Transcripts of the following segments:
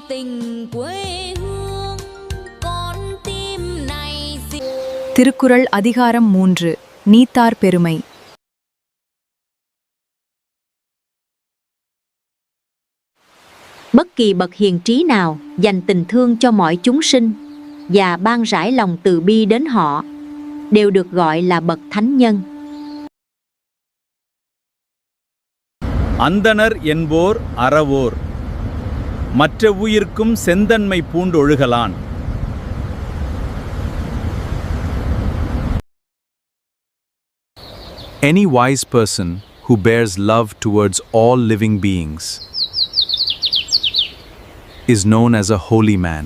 tình quê hương con tim này Thirukkural அதிகாரம் 3 நீத்தார் பெருமை. Bất kỳ bậc hiền trí nào dành tình thương cho mọi chúng sinh và ban rải lòng từ bi đến họ đều được gọi là bậc thánh nhân. அந்தணர் என்போர் அறவோர் மற்ற உயிர்க்கும் செந்தன்மை பூண்டொழுகலான். Any wise person who bears love towards all living beings is known as a holy man.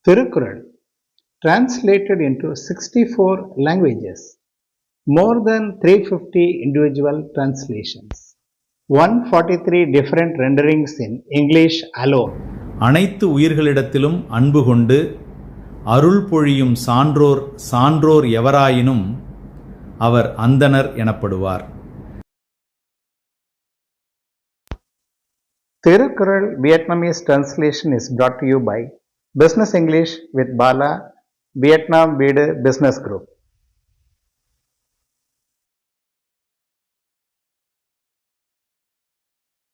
Thirukkural, translated into 64 languages, more than 350 individual translations, 143 different renderings in English alone. அனைத்து உயிர்களிடத்திலும் அன்பு கொண்டு அருள் பொழியும் சான்றோர் எவராயினும் அவர் அந்தணர் எனப்படுவார். Thirukkural Vietnamese translation is brought to you by Business English with Bala, Vietnam வீடு Business Group.